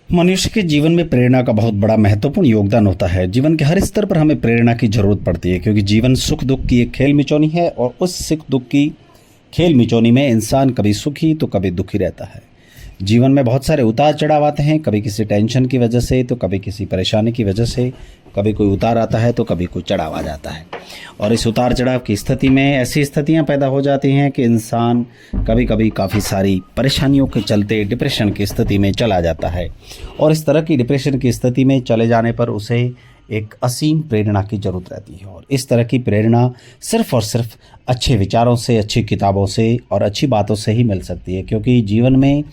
मनुष्य के जीवन में प्रेरणा का बहुत बड़ा महत्वपूर्ण योगदान होता है। जीवन के हर स्तर पर हमें प्रेरणा की जरूरत पड़ती है, क्योंकि जीवन सुख दुख की एक खेल मिचौनी है और उस सुख दुख की खेल मिचौनी में इंसान कभी सुखी तो कभी दुखी रहता है। जीवन में बहुत सारे उतार चढ़ाव आते हैं, कभी किसी टेंशन की वजह से तो कभी किसी परेशानी की वजह से, कभी कोई उतार आता है तो कभी कोई चढ़ाव आ जाता है। और इस उतार चढ़ाव की स्थिति में ऐसी स्थितियां पैदा हो जाती हैं कि इंसान कभी कभी काफ़ी सारी परेशानियों के चलते डिप्रेशन की स्थिति में चला जाता है। और इस तरह की डिप्रेशन की स्थिति में चले जाने पर उसे एक असीम प्रेरणा की ज़रूरत रहती है। और इस तरह की प्रेरणा सिर्फ़ और सिर्फ अच्छे विचारों से, अच्छी किताबों से और अच्छी बातों से ही मिल सकती है, क्योंकि जीवन में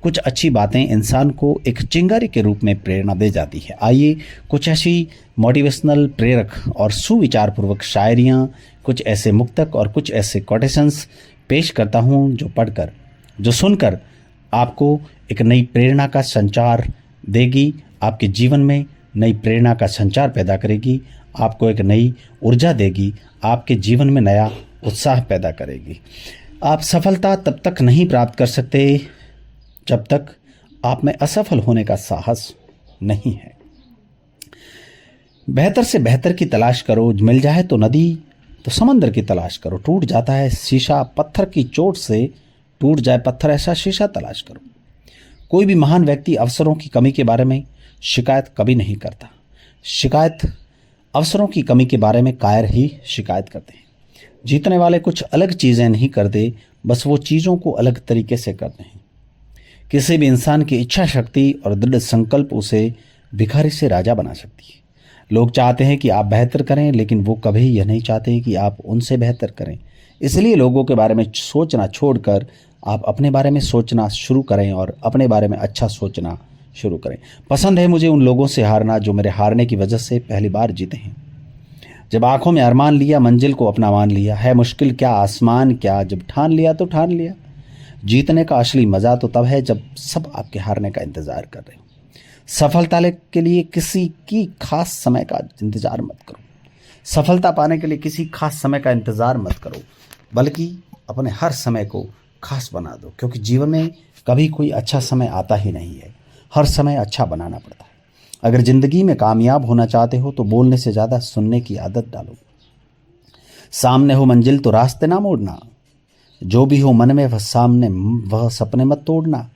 कुछ अच्छी बातें इंसान को एक चिंगारी के रूप में प्रेरणा दे जाती है। आइए कुछ ऐसी मोटिवेशनल, प्रेरक और सुविचारपूर्वक शायरियाँ, कुछ ऐसे मुक्तक और कुछ ऐसे कोटेशंस पेश करता हूँ जो पढ़कर, जो सुनकर आपको एक नई प्रेरणा का संचार देगी, आपके जीवन में नई प्रेरणा का संचार पैदा करेगी, आपको एक नई ऊर्जा देगी, आपके जीवन में नया उत्साह पैदा करेगी। आप सफलता तब तक नहीं प्राप्त कर सकते जब तक आप में असफल होने का साहस नहीं है। बेहतर से बेहतर की तलाश करो, मिल जाए तो नदी तो समंदर की तलाश करो। टूट जाता है शीशा पत्थर की चोट से, टूट जाए पत्थर ऐसा शीशा तलाश करो। कोई भी महान व्यक्ति अवसरों की कमी के बारे में शिकायत कभी नहीं करता। शिकायत अवसरों की कमी के बारे में कायर ही शिकायत करते हैं। जीतने वाले कुछ अलग चीज़ें नहीं करते, बस वो चीज़ों को अलग तरीके से करते हैं। किसी भी इंसान की इच्छा शक्ति और दृढ़ संकल्प उसे भिखारी से राजा बना सकती है। लोग चाहते हैं कि आप बेहतर करें, लेकिन वो कभी यह नहीं चाहते कि आप उनसे बेहतर करें। इसलिए लोगों के बारे में सोचना छोड़कर आप अपने बारे में सोचना शुरू करें और अपने बारे में अच्छा सोचना शुरू करें। पसंद है मुझे उन लोगों से हारना जो मेरे हारने की वजह से पहली बार जीते हैं। जब आंखों में अरमान लिया, मंजिल को अपना मान लिया, है मुश्किल क्या आसमान क्या, जब ठान लिया तो ठान लिया। जीतने का असली मज़ा तो तब है जब सब आपके हारने का इंतज़ार कर रहे हो। सफलता के लिए किसी की खास समय का इंतज़ार मत करो। सफलता पाने के लिए किसी खास समय का इंतज़ार मत करो, बल्कि अपने हर समय को खास बना दो, क्योंकि जीवन में कभी कोई अच्छा समय आता ही नहीं है। हर समय अच्छा बनाना पड़ता है। अगर ज़िंदगी में कामयाब होना चाहते हो तो बोलने से ज़्यादा सुनने की आदत डालो। सामने हो मंजिल तो रास्ते ना मोड़ना, जो भी हो मन में वह सामने वह सपने मत तोड़ना।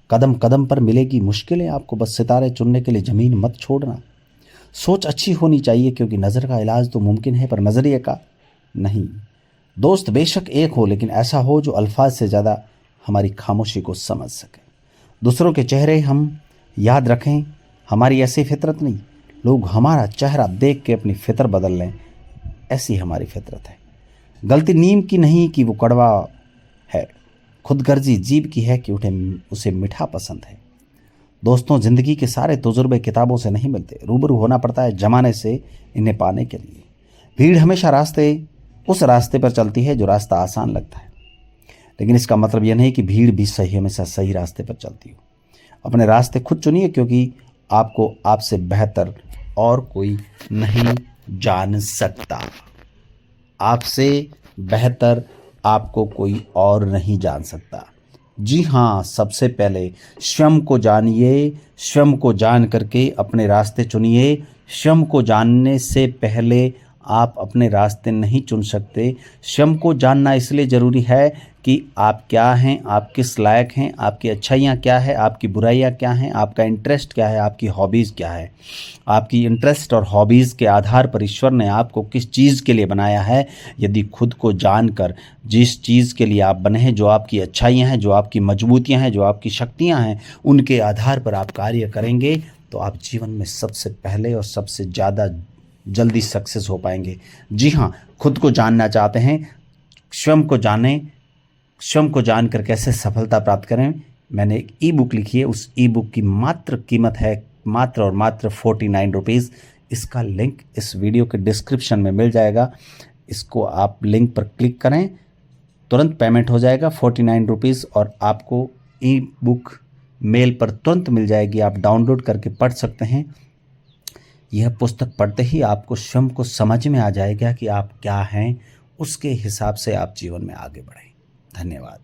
कदम कदम पर मिलेगी मुश्किलें आपको, बस सितारे चुनने के लिए ज़मीन मत छोड़ना। सोच अच्छी होनी चाहिए, क्योंकि नज़र का इलाज तो मुमकिन है पर नज़रिए का नहीं। दोस्त बेशक एक हो, लेकिन ऐसा हो जो अल्फाज से ज़्यादा हमारी खामोशी को समझ सके। दूसरों के चेहरे हम याद रखें, हमारी ऐसी फितरत नहीं। लोग हमारा चेहरा देख के अपनी फितर बदल लें, ऐसी हमारी फितरत है। गलती नीम की नहीं कि वो कड़वा है, खुदगर्जी जीभ की है कि उसे मीठा पसंद है। दोस्तों, ज़िंदगी के सारे तजुर्बे किताबों से नहीं मिलते, रूबरू होना पड़ता है ज़माने से इन्हें पाने के लिए। भीड़ हमेशा उस रास्ते पर चलती है जो रास्ता आसान लगता है, लेकिन इसका मतलब यह नहीं कि भीड़ भी हमेशा सही रास्ते पर चलती हो। अपने रास्ते खुद चुनिए, क्योंकि आपको आपसे बेहतर और कोई नहीं जान सकता। आपसे बेहतर आपको कोई और नहीं जान सकता। जी हाँ, सबसे पहले स्वयं को जानिए, स्वयं को जान करके अपने रास्ते चुनिए। स्वयं को जानने से पहले आप अपने रास्ते नहीं चुन सकते। स्वयं को जानना इसलिए ज़रूरी है कि आप क्या हैं, आप किस लायक हैं, आपकी अच्छाइयाँ क्या है, आपकी बुराइयाँ क्या हैं, आपका इंटरेस्ट क्या है, आपकी हॉबीज़ क्या है। आपकी इंटरेस्ट और हॉबीज़ के आधार पर ईश्वर ने आपको किस चीज़ के लिए बनाया है। यदि खुद को जानकर जिस चीज़ के लिए आप बने हैं, जो आपकी अच्छाइयाँ हैं, जो आपकी मजबूतियाँ हैं, जो आपकी शक्तियाँ हैं, उनके आधार पर आप कार्य करेंगे तो आप जीवन में सबसे पहले और सबसे ज़्यादा जल्दी सक्सेस हो पाएंगे। जी हाँ, खुद को जानना चाहते हैं, स्वयं को जानें। स्वयं को जानकर कैसे सफलता प्राप्त करें, मैंने एक ई बुक लिखी है। उस ई बुक की मात्र कीमत है मात्र और मात्र 49 रुपीज़। इसका लिंक इस वीडियो के डिस्क्रिप्शन में मिल जाएगा। इसको आप लिंक पर क्लिक करें, तुरंत पेमेंट हो जाएगा 49 रुपीज़, और आपको ई बुक मेल पर तुरंत मिल जाएगी। आप डाउनलोड करके पढ़ सकते हैं। यह पुस्तक पढ़ते ही आपको स्वयं को समझ में आ जाएगा कि आप क्या हैं, उसके हिसाब से आप जीवन में आगे बढ़ें। धन्यवाद।